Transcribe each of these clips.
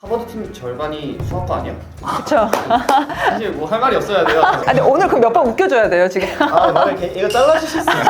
하버드 팀 절반이 수학과 아니야? 그쵸. 사실 뭐 할 말이 없어야 돼요. 근데 오늘 그럼 몇 번 웃겨줘야 돼요, 지금. 나를 이거 잘라주실 수 있어요?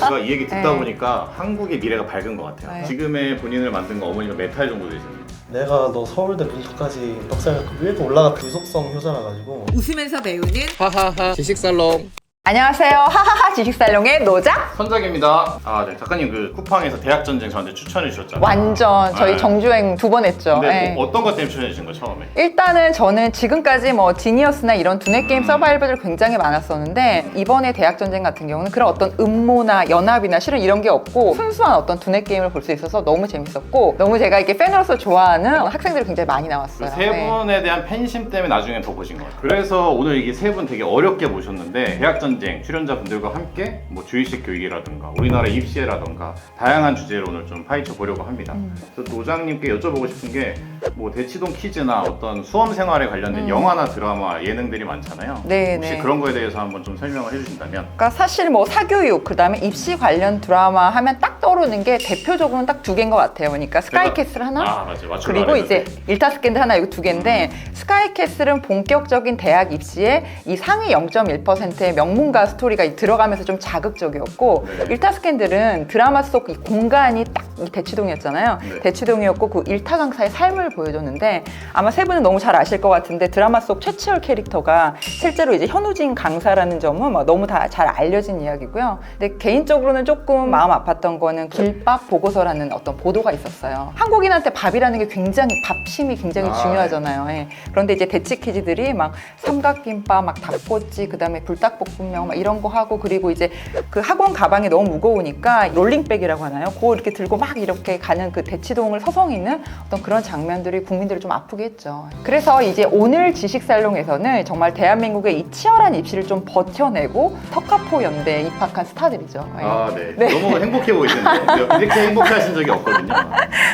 제가 이 얘기 듣다 네. 보니까 한국의 미래가 밝은 것 같아요. 네. 지금의 본인을 만든 거 어머니가 몇 할 정도 되십니까? 내가 너 서울대 문서까지 떡살 밀고 올라가 구속성 효자라 가지고 웃으면서 배우는 하하하 지식살롱. 안녕하세요. 하하하 지식살롱의 노작. 선작입니다. 네. 작가님 그 쿠팡에서 대학전쟁 저한테 추천해 주셨잖아요. 완전 저희 네. 정주행 2번 했죠. 근데 네. 뭐 어떤 것 때문에 추천해 주신 거예요, 처음에? 일단은 저는 지금까지 뭐 지니어스나 이런 두뇌 게임 서바이벌들 굉장히 많았었는데 이번에 대학전쟁 같은 경우는 그런 어떤 음모나 연합이나 실은 이런 게 없고 순수한 어떤 두뇌 게임을 볼 수 있어서 너무 재밌었고 너무 제가 이렇게 팬으로서 좋아하는 학생들이 굉장히 많이 나왔어요. 세 네. 분에 대한 팬심 때문에 나중에 더 보신 것 같아요. 그래서 오늘 이게 세 분 되게 어렵게 모셨는데 대학전쟁 출연자분들과 함께 뭐 주의식 교육이라든가 우리나라 입시라든가 다양한 주제로 오늘 좀 파헤쳐 보려고 합니다. 그래서 노장님께 여쭤보고 싶은 게 뭐 대치동 퀴즈나 어떤 수험 생활에 관련된 영화나 드라마, 예능들이 많잖아요. 네, 혹시 네. 그런 거에 대해서 한번 좀 설명을 해주신다면? 그러니까 사실 뭐 사교육 그다음에 입시 관련 드라마 하면 딱 떠오르는 게 대표적으로는 딱 두 개인 것 같아요. 그러니까 스카이캐슬 하나 맞아요. 맞추려고 그리고 이제 그랬는데. 일타스캔들 하나 이거 두 개인데 스카이캐슬은 본격적인 대학 입시에 이 상위 0.1%의 명문가 스토리가 들어가면서 좀 자극적이었고 네. 일타스캔들은 드라마 속 이 공간이 딱 이 대치동이었잖아요. 네. 대치동이었고 그 일타 강사의 삶을 보여줬는데 아마 세 분은 너무 잘 아실 것 같은데 드라마 속 최치열 캐릭터가 실제로 이제 현우진 강사라는 점은 뭐 너무 다 잘 알려진 이야기고요. 근데 개인적으로는 조금 마음 아팠던 거는 길밥 보고서라는 어떤 보도가 있었어요. 한국인한테 밥이라는 게 굉장히 밥심이 굉장히 중요하잖아요. 예. 그런데 이제 대치키즈들이 막 삼각김밥, 막 닭꼬치, 그다음에 불닭볶음면 막 이런 거 하고 그리고 이제 그 학원 가방이 너무 무거우니까 롤링백이라고 하나요? 그거 이렇게 들고 막 이렇게 가는 그 대치동을 서성이는 어떤 그런 장면들이 국민들을 좀 아프게 했죠. 그래서 이제 오늘 지식살롱에서는 정말 대한민국의 이 치열한 입시를 좀 버텨내고特카포 연대에 입학한 스타들이죠. 예. 네. 너무 행복해 보이시는데 이렇게 행복해 하신 적이 없거든요.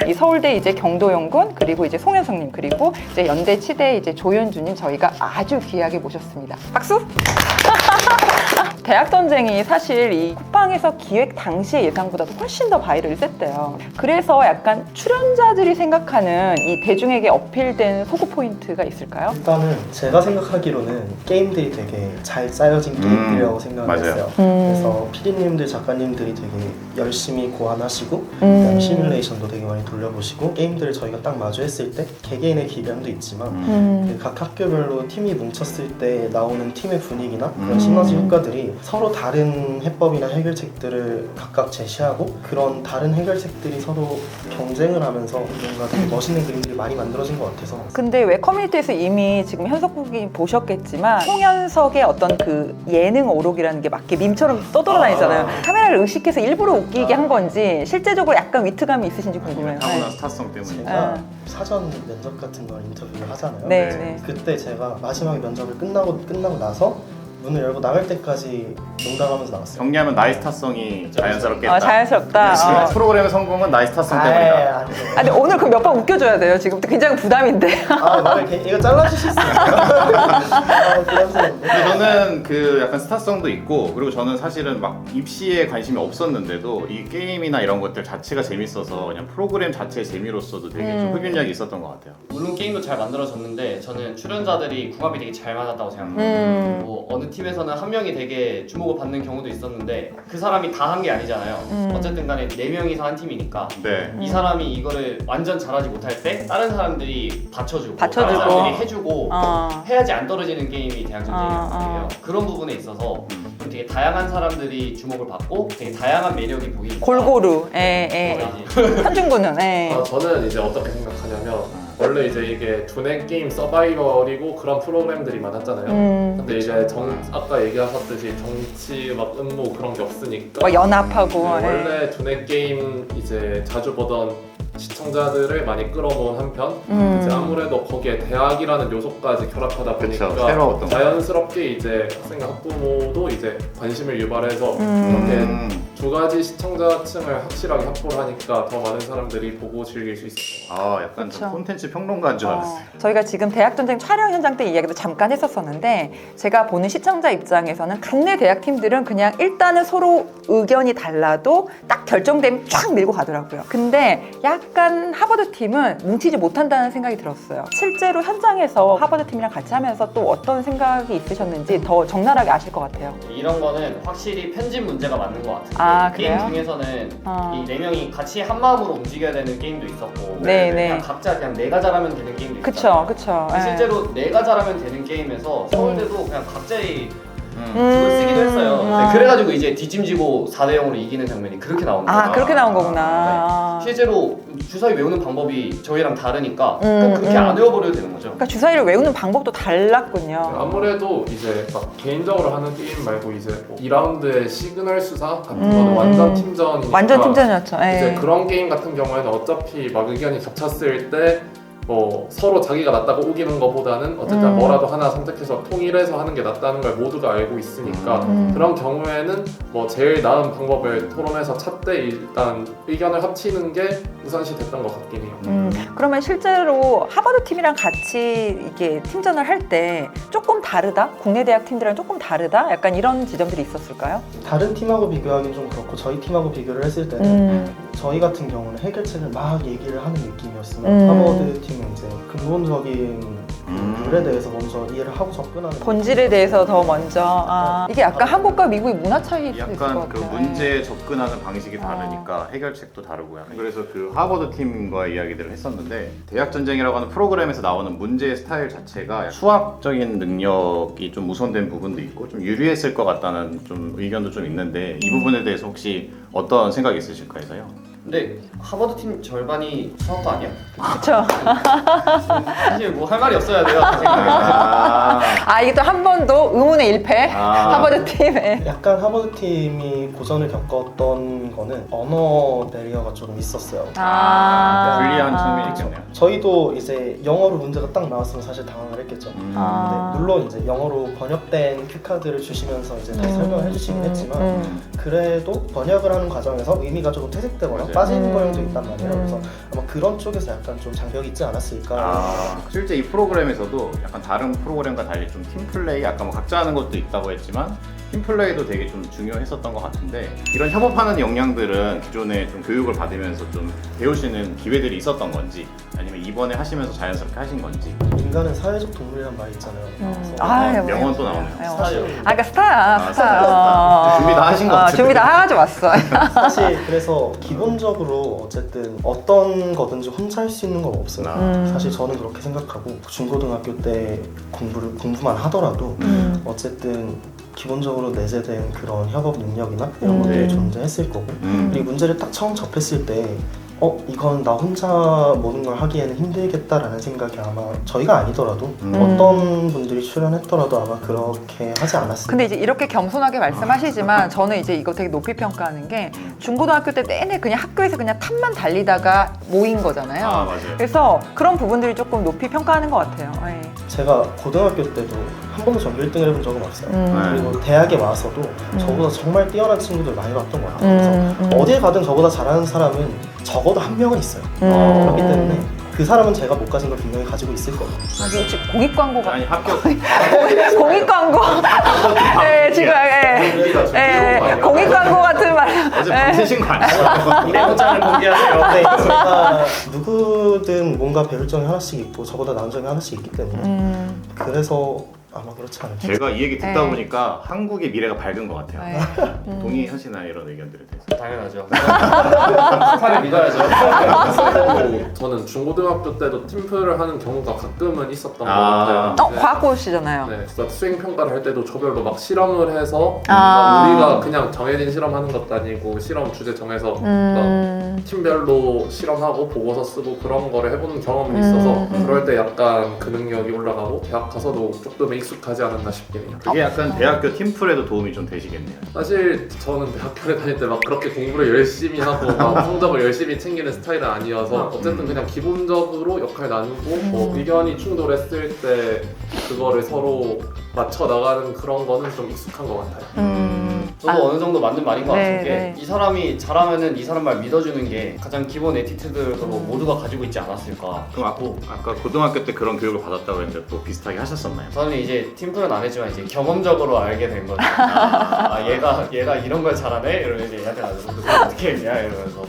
이 서울대 이제 경도연구원 그리고 이제 송현성님 그리고 이제 연대 치대 이제 조현주님 저희가 아주 귀하게 모셨습니다. 박수! 대학 전쟁이 사실 이 쿠팡에서 기획 당시의 예상보다도 훨씬 더 바이럴이 셌대요. 그래서 약간 출연자들이 생각하는 이 대중에게 어필된 소구 포인트가 있을까요? 일단은 제가 생각하기로는 게임들이 되게 잘 짜여진 게임들이라고 생각을 맞아요. 했어요. 그래서 PD님들, 작가님들이 되게 열심히 고안하시고 그다음에 시뮬레이션도 되게 많이 돌려보시고 게임들을 저희가 딱 마주했을 때 개개인의 기량도 있지만 그각 학교별로 팀이 뭉쳤을 때 나오는 팀의 분위기나 그런 시너지 효과들이 서로 다른 해법이나 해결책들을 각각 제시하고 그런 다른 해결책들이 서로 경쟁을 하면서 뭔가 되게 멋있는 그림들이 많이 만들어진 것 같아서 근데 왜 커뮤니티에서 이미 지금 현석국이 보셨겠지만 홍현석의 어떤 그 예능 오록이라는 게 막 이렇게 밈처럼 떠돌아다니잖아요. 카메라를 의식해서 일부러 웃기게 한 건지 실제적으로 약간 위트감이 있으신지 궁금해요. 타고난 스타성 때문에. 제가 사전 면접 같은 걸 인터뷰를 하잖아요. 네, 네. 네. 그때 제가 마지막에 면접을 끝나고 나서 문을 열고 나갈 때까지 농담하면서 나왔어요. 정리하면 나의 스타성이 자연스럽겠다. 자연스럽다. 지금 프로그램의 성공은 나의 스타성 때문이다. 아니죠. 아, 근데 오늘 그럼 몇 번 웃겨줘야 돼요. 지금부터 굉장히 부담인데. 나를 이거 잘라주실 수 있어요? 부담스러운데. 근데 저는 그 약간 스타성도 있고 그리고 저는 사실은 막 입시에 관심이 없었는데도 이 게임이나 이런 것들 자체가 재밌어서 그냥 프로그램 자체의 재미로서도 되게 좀 흡인력이 있었던 것 같아요. 물론 게임도 잘 만들어졌는데 저는 출연자들이 궁합이 되게 잘 맞았다고 생각해요. 뭐 어느 팀에서는 한 명이 되게 주목을 받는 경우도 있었는데 그 사람이 다 한 게 아니잖아요. 어쨌든 간에 4명이서 한 팀이니까 네. 이 사람이 이거를 완전 잘하지 못할 때 다른 사람들이 받쳐주고 받쳐주고. 다른 사람들이 해주고 어. 해야지 안 떨어지는 게임이 대학전쟁이에요. 어. 그런 부분에 있어서 되게 다양한 사람들이 주목을 받고 되게 다양한 매력이 보이니까 골고루. 예. 현중군은. 예. 저는 이제 어떻게 생각하냐면 원래 이제 이게 두뇌 게임 서바이벌이고 그런 프로그램들이 많았잖아요. 근데 이제 아까 얘기하셨듯이 정치 막 음모 그런 게 없으니까 뭐 연합하고. 예. 원래 두뇌 게임 이제 자주 보던 시청자들을 많이 끌어모은 한편 이제 아무래도 거기에 대학이라는 요소까지 결합하다 보니까 그쵸, 새로웠던 자연스럽게 이제 학생과 학부모도 이제 관심을 유발해서 그렇게 두 가지 시청자층을 확실하게 확보를 하니까 더 많은 사람들이 보고 즐길 수 있어요. 약간 그쵸. 좀 콘텐츠 평론가인 줄 알았어요. 저희가 지금 대학전쟁 촬영 현장 때 이야기도 잠깐 했었었는데 제가 보는 시청자 입장에서는 간내 대학팀들은 그냥 일단은 서로 의견이 달라도 딱 결정되면 쫙 밀고 가더라고요. 근데 약간 약간 하버드 팀은 뭉치지 못한다는 생각이 들었어요. 실제로 현장에서 하버드 팀이랑 같이 하면서 또 어떤 생각이 있으셨는지 더 적나라하게 아실 것 같아요. 이런 거는 확실히 편집 문제가 맞는 것 같은데 아, 게임 그래요? 중에서는 어. 이 네 명이 같이 한 마음으로 움직여야 되는 게임도 있었고 네, 그냥 네. 각자 그냥 내가 잘하면 되는 게임도 그쵸, 있었잖아요. 그쵸. 근데 예. 실제로 내가 잘하면 되는 게임에서 서울대도 그냥 각자의 그걸 쓰기도 했어요. 네, 그래가지고 이제 뒷짐지고 4대 0으로 이기는 장면이 그렇게 나오는 거예요. 아, 그렇게 나온 거구나. 네. 실제로 주사위 외우는 방법이 저희랑 다르니까 그냥 그렇게 안 외워버려도 되는 거죠. 그러니까 주사위를 외우는 방법도 달랐군요. 아무래도 이제 막 개인적으로 하는 게임 말고 이제 뭐 2라운드의 시그널 수사 같은 거는 음. 완전 팀전이니까 완전 팀전이었죠. 예. 이제 그런 게임 같은 경우에는 어차피 막 의견이 겹쳤을 때 뭐 서로 자기가 낫다고 우기는 것보다는 어쨌든 뭐라도 하나 선택해서 통일해서 하는 게 낫다는 걸 모두가 알고 있으니까 그런 경우에는 뭐 제일 나은 방법을 토론해서 찾되 일단 의견을 합치는 게 우선시 됐던 것 같긴 해요. 그러면 실제로 하버드 팀이랑 같이 이게 팀전을 할 때 조금 다르다? 국내 대학 팀들이랑 조금 다르다? 약간 이런 지점들이 있었을까요? 다른 팀하고 비교하기는 좀 그렇고 저희 팀하고 비교를 했을 때는 저희 같은 경우는 해결책을 막 얘기를 하는 느낌이었으면 하버드 팀은 이제 근본적인 룰에 대해서 먼저 이해를 하고 접근하는 본질에 대해서 더 먼저 이게 약간 한국과 미국의 문화 차이일 수도 있을 것 약간 그 같아요. 문제에 접근하는 방식이 다르니까 해결책도 다르고 약간 그래서 그 하버드 팀과의 이야기들을 했었는데 대학 전쟁이라고 하는 프로그램에서 나오는 문제의 스타일 자체가 수학적인 능력이 좀 우선된 부분도 있고 좀 유리했을 것 같다는 좀 의견도 좀 있는데 이 부분에 대해서 혹시 어떤 생각이 있으실까요? 근데 하버드 팀 절반이 수학도 아니야? 그쵸. 사실 뭐 할 말이 없어야 돼요. 제 생각에. 이게 또 한 번도 의문의 일패 하버드 팀에. 약간 하버드 팀이 고전을 겪었던 거는 언어 베리어가 조금 있었어요. 불리한 측면이 있겠네요. 저희도 이제 영어로 문제가 딱 나왔으면 사실 당황을 했겠죠. 근데 물론 이제 영어로 번역된 큐카드를 주시면서 이제 다시 설명을 해주시긴 했지만 그래도 번역을 하는 과정에서 의미가 조금 퇴색되거나 맞아요. 빠지는 경우도 있단 말이에요. 그래서 아마 그런 쪽에서 약간 좀 장벽이 있지 않았을까. 실제 이 프로그램에서도 약간 다른 프로그램과 달리 좀 팀플레이 아까 뭐 각자 하는 것도 있다고 했지만 팀플레이도 되게 좀 중요했었던 것 같은데 이런 협업하는 역량들은 기존에 좀 교육을 받으면서 좀 배우시는 기회들이 있었던 건지 아니면 이번에 하시면서 자연스럽게 하신 건지 인간은 사회적 동물이란 말이 있잖아요. 명언 또 나오네요. 그러니까 스타야. 스타. 준비 다 하신 것 같은데. 준비 다 해가지고 왔어. 사실 그래서 기본적으로 어쨌든 어떤 거든지 혼자 할 수 있는 건 없어요. 사실 저는 그렇게 생각하고 중고등학교 때 공부만 하더라도 어쨌든 기본적으로 내재된 그런 협업 능력이나 이런 것들이 존재했을 거고 그리고 문제를 딱 처음 접했을 때 이건 나 혼자 모든 걸 하기에는 힘들겠다라는 생각이 아마 저희가 아니더라도 어떤 분들이 출연했더라도 아마 그렇게 하지 않았을까. 근데 이제 이렇게 겸손하게 말씀하시지만 저는 이제 이거 되게 높이 평가하는 게 중고등학교 때 내내 그냥 학교에서 그냥 탑만 달리다가 모인 거잖아요. 맞아요. 그래서 그런 부분들이 조금 높이 평가하는 것 같아요. 예. 제가 고등학교 때도 한 번도 전교 1등을 해본 적은 없어요. 그리고 대학에 와서도 저보다 정말 뛰어난 친구들 많이 봤던 것 같아요. 그래서 어딜 가든 저보다 잘하는 사람은 적어도 한 명은 있어요. 그렇기 때문에 그 사람은 제가 못 가진 걸 분명히 가지고 있을 거고. 이게 지금 공익 광고가 아니 합격. 공익 광고. 네, 지금 공익 광고 같은 말. 어제 밤새신 거 아니죠? 메모장을 공개하세요. 네, 제가 누구든 뭔가 배울 점이 하나씩 있고 저보다 나은 점이 하나씩 있기 때문에 그래서 아마 그렇지 않을까. 제가 이 얘기 듣다 네. 보니까 한국의 미래가 밝은 것 같아요. 네. 동의하시나요 이런 의견들에 대해서? 당연하죠. 스타를 믿어야죠. 저는 중고등학교 때도 팀플을 하는 경우가 가끔은 있었던 것 같아요. 네. 과학고시잖아요. 네, 그래서 수행 평가를 할 때도 조별로 막 실험을 해서 아. 우리가 그냥 정해진 실험하는 것도 아니고 실험 주제 정해서 팀별로 실험하고 보고서 쓰고 그런 거를 해보는 경험이 있어서 그럴 때 약간 그 능력이 올라가고 대학 가서도 조금 익숙하지 않았나 싶긴 해요. 그게 약간 대학교 팀플에도 도움이 좀 되시겠네요. 사실 저는 대학교에 다닐 때 막 그렇게 공부를 열심히 하고 막 성적을 열심히 챙기는 스타일은 아니어서 어쨌든 그냥 기본적으로 역할 나누고 뭐 의견이 충돌했을 때 그거를 서로 맞춰 나가는 그런 거는 좀 익숙한 것 같아요. 저도 어느 정도 맞는 말인 것 네, 같은 게 네. 이 사람이 잘하면은 이 사람 말 믿어주는 게 가장 기본 에티튜드로 모두가 가지고 있지 않았을까 그럼 싶고 아까 고등학교 때 그런 교육을 받았다고 했는데 또 비슷하게 하셨었나요? 저는 이제 팀플은 안 했지만 이제 경험적으로 알게 된 거죠. 아 얘가 이런 걸 잘하네? 이러면 이제 얘한테 가서 너 어떻게 했냐? 이러면서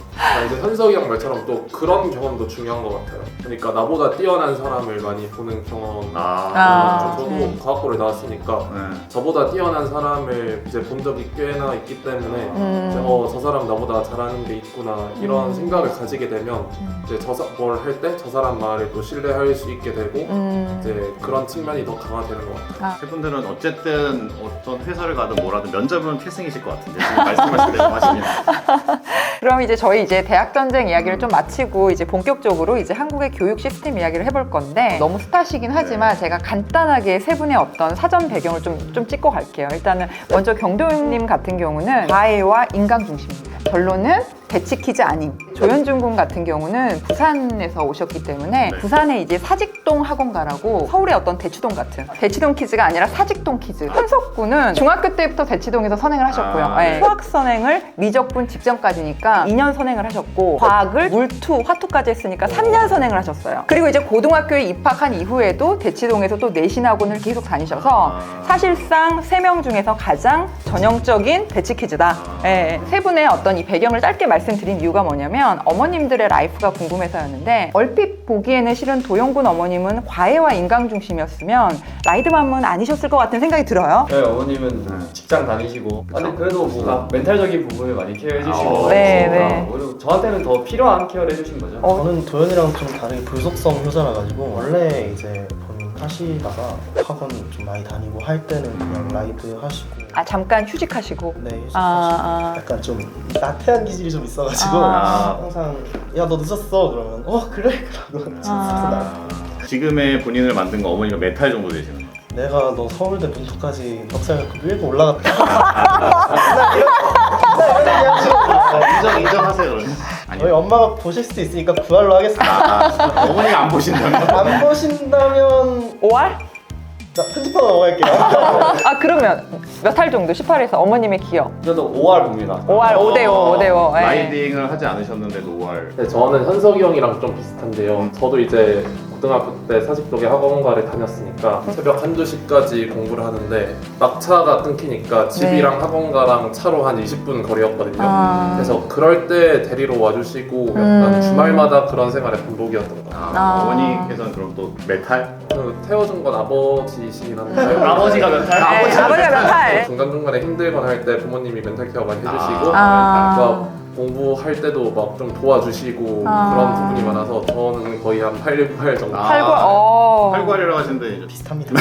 이제 현석이 형 말처럼 또 그런 경험도 중요한 것 같아요. 그러니까 나보다 뛰어난 사람을 많이 보는 경험. 저도 과학고를 나왔으니까 네. 저보다 뛰어난 사람을 이제 본 적이 꽤나 있기 때문에 이제 저 사람 나보다 잘하는 게 있구나 이런 생각을 가지게 되면 이제 뭘 할 때 저 사람 말을 또 신뢰할 수 있게 되고 이제 그런 측면이 더 강화되는 것 같아요. 세 분들은 어쨌든 어떤 회사를 가든 뭐라든 면접은 필승이실 것 같은데 지금 말씀하신 대로 하시면 그럼 이제 저희 이제 대학 전쟁 이야기를 좀 마치고 이제 본격적으로 이제 한국의 교육 시스템 이야기를 해볼 건데 너무 스타시긴 하지만 제가 간단하게 세 분의 어떤 사전 배경을 좀 찍고 갈게요. 일단은 먼저 경도님 같은 경우는 과외와 인강 중심입니다. 결론은 대치키즈 아님. 조현준 군 같은 경우는 부산에서 오셨기 때문에 네. 부산에 이제 사직동 학원가라고 서울의 어떤 대치동 같은 대치동 키즈가 아니라 사직동 키즈. 현석 군은 중학교 때부터 대치동에서 선행을 하셨고요. 네. 수학 선행을 미적분 직전까지니까 2년 선행을 하셨고 과학을 물투, 화투까지 했으니까 3년 선행을 하셨어요. 그리고 이제 고등학교에 입학한 이후에도 대치동에서 또 내신학원을 계속 다니셔서 사실상 3명 중에서 가장 전형적인 대치키즈다. 예, 세 분의 어떤 이 배경을 짧게 말씀드린 이유가 뭐냐면 어머님들의 라이프가 궁금해서였는데 얼핏 보기에는 실은 도영군 어머님은 과외와 인강 중심이었으면 라이드맘은 아니셨을 것 같은 생각이 들어요. 저희 어머님은 직장 다니시고 근데 그래도 뭔가 멘탈적인 부분을 많이 케어해 주시고 네, 네. 오히려 저한테는 더 필요한 케어를 해주신 거죠. 저는 도현이랑 좀 다르게 불속성 효자라 가지고 원래 이제 본인 하시다가 학원 좀 많이 다니고 할 때는 그냥 라이드 하시고 잠깐 휴직하시고. 네 휴직하시고 약간 좀 나태한 기질이 좀 있어가지고 항상 야 너 늦었어 그러면 그래? 그러고 진짜 지금의 본인을 만든 거 어머니가 몇 할 정도 되시는 거예요? 내가 너 서울대 문투까지 벽살 밀고 올라갔다. 인정하세요 그러면. 저희 엄마가 보실 수도 있으니까 부활로 하겠습니다. 어머니가 안 보신다면? 안 보신다면 5월? 나 편집하고 넘어갈게요. 그러면 몇 할 정도? 18에서 어머님의 기억. 저도 5월 봅니다. 5월 5대5, 5대5. 라이딩을 하지 않으셨는데도 5월. 네, 저는 현석이 형이랑 좀 비슷한데요. 저도 이제 고등학교 때 사직동에 학원가를 다녔으니까 새벽 1~2시까지 공부를 하는데 막차가 끊기니까 집이랑 학원가랑 차로 한 20분 거리였거든요. 그래서 그럴 때 데리러 와주시고 약간 주말마다 그런 생활의 반복이었던 것 같아요. 어머니께서는 그럼 또 몇 할? 태워준 건 아버지시긴 한데 아버지가 몇 살? 아버지가 몇 할? 중간중간에 힘들거나 할 때 부모님이 멘탈 케어 많이 해주시고 아. 공부할 때도 막 좀 도와주시고 그런 부분이 많아서 저는 거의 한 8, 9할 정도. 8괄이라고 하시는데 이제 비슷합니다.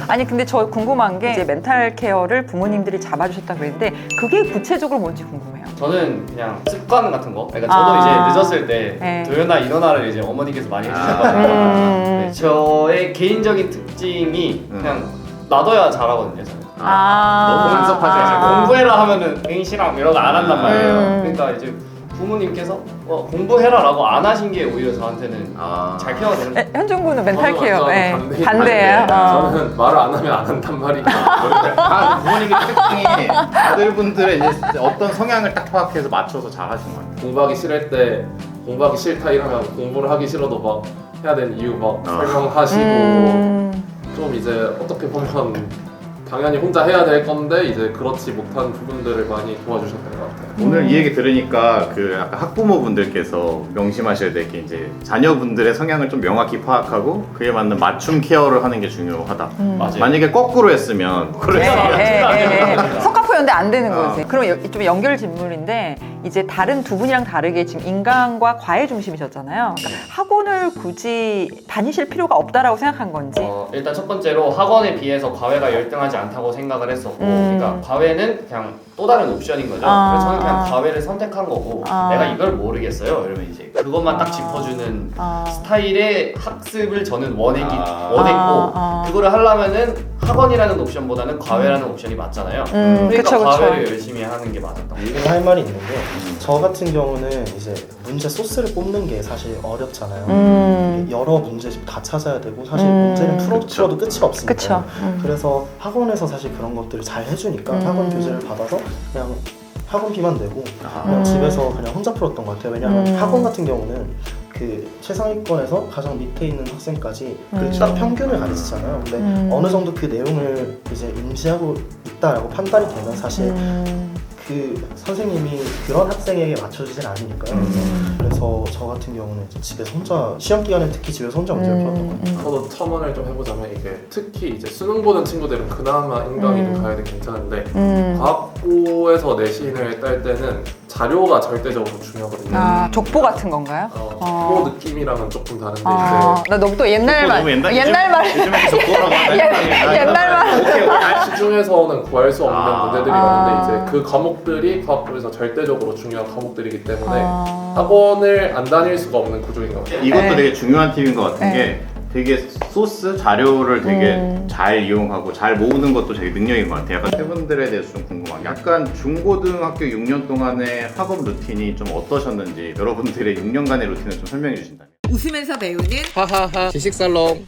아니 근데 저 궁금한 게 이제 멘탈 케어를 부모님들이 잡아주셨다고 그랬는데 그게 구체적으로 뭔지 궁금해요. 저는 그냥 습관 같은 거. 그러니까 저도 이제 늦었을 때 네. 도연아 일어나를 이제 어머니께서 많이 해주셨거든요. 네, 저의 개인적인 특징이 그냥 놔둬야 잘하거든요. 저는. 너무 간섭하지 공부해라 하면은 응 싫어 이러고 안 한단 말이에요. 그러니까 이제 부모님께서 공부해라라고 안 하신 게 오히려 저한테는 잘 케어가 되는 거예요. 현준 군은 멘탈 저는 케어 완전 반대예요. 저는 말을 안 하면 안 한단 말이에요. 다 부모님의 특징이 아들분들의 이제 어떤 성향을 딱 파악해서 맞춰서 잘 하신 것 같아요. 공부하기 싫을 때 공부하기 싫다 이러면 공부를 하기 싫어도 막 해야 되는 이유 막 설명하시고 좀 이제 어떻게 보면 당연히 혼자 해야 될 건데 이제 그렇지 못한 부분들을 많이 도와주셨던 것 같아요. 오늘 이 얘기 들으니까 그 아까 학부모분들께서 명심하셔야 될 게 이제 자녀분들의 성향을 좀 명확히 파악하고 그에 맞는 맞춤 케어를 하는 게 중요하다. 맞아요. 만약에 거꾸로 했으면 석가포 연대 안 되는 거지. 그럼 좀 연결 질문인데 이제 다른 두 분이랑 다르게 지금 인강과 과외 중심이셨잖아요. 그러니까 학원을 굳이 다니실 필요가 없다라고 생각한 건지. 일단 첫 번째로 학원에 비해서 과외가 열등하지 않다고 생각을 했었고 그러니까 과외는 그냥 또 다른 옵션인 거죠. 그래서 저는 그냥 과외를 선택한 거고 내가 이걸 모르겠어요. 이러면 이제 그것만 딱 짚어주는 스타일의 학습을 저는 원했고 그거를 하려면은 학원이라는 옵션보다는 과외라는 옵션이 맞잖아요. 그러니까 그쵸, 그쵸. 과외를 열심히 하는 게 맞았다. 할 말이 있는데 저 같은 경우는 이제 문제 소스를 뽑는 게 사실 어렵잖아요. 여러 문제집 다 찾아야 되고 사실 문제는 풀어도 끝이 없으니까. 그쵸. 그래서 학원에서 사실 그런 것들을 잘 해주니까 학원 교재를 받아서 그냥 학원비만 내고 그냥 집에서 그냥 혼자 풀었던 것 같아요. 왜냐하면 학원 같은 경우는 그 최상위권에서 가장 밑에 있는 학생까지 그 딱 평균을 가르치잖아요. 근데 어느 정도 그 내용을 이제 인지하고 있다라고 판단이 되면 사실 그 선생님이 그런 학생에게 맞춰주진 않으니까요. 그래서 저 같은 경우는 이제 집에서 혼자 시험 기간에 특히 집에서 혼자 문제를 풀었던 것 같아요. 저도 첨언을 좀 해보자면 이게 특히 이제 수능 보는 친구들은 그나마 인강이든 과외든 괜찮은데 과학고에서 내신을 딸 때는 자료가 절대적으로 중요하거든요. 아, 족보 같은 건가요? 족보 느낌이랑은 조금 다른데 나 너무 또 옛날 말. 옛날 말. 요즘에 계속 뭐라고 하나요? 옛날 말. 시중에서는 구할 수 없는 문제들이 많은데 이제 그 과목들이 과학부에서 절대적으로 중요한 과목들이기 때문에 학원을 안 다닐 수가 없는 구조인 것 같아요. 이것도 네. 되게 중요한 팁인 것 같은 네. 게 되게 소스 자료를 되게 잘 이용하고 잘 모으는 것도 되게 능력인 것 같아요. 약간 세 분들에 대해서 좀 궁금한 게 약간 중고등학교 6년 동안의 학업 루틴이 좀 어떠셨는지 여러분들의 6년간의 루틴을 좀 설명해 주신다면. 웃으면서 배우는 하하하 지식살롱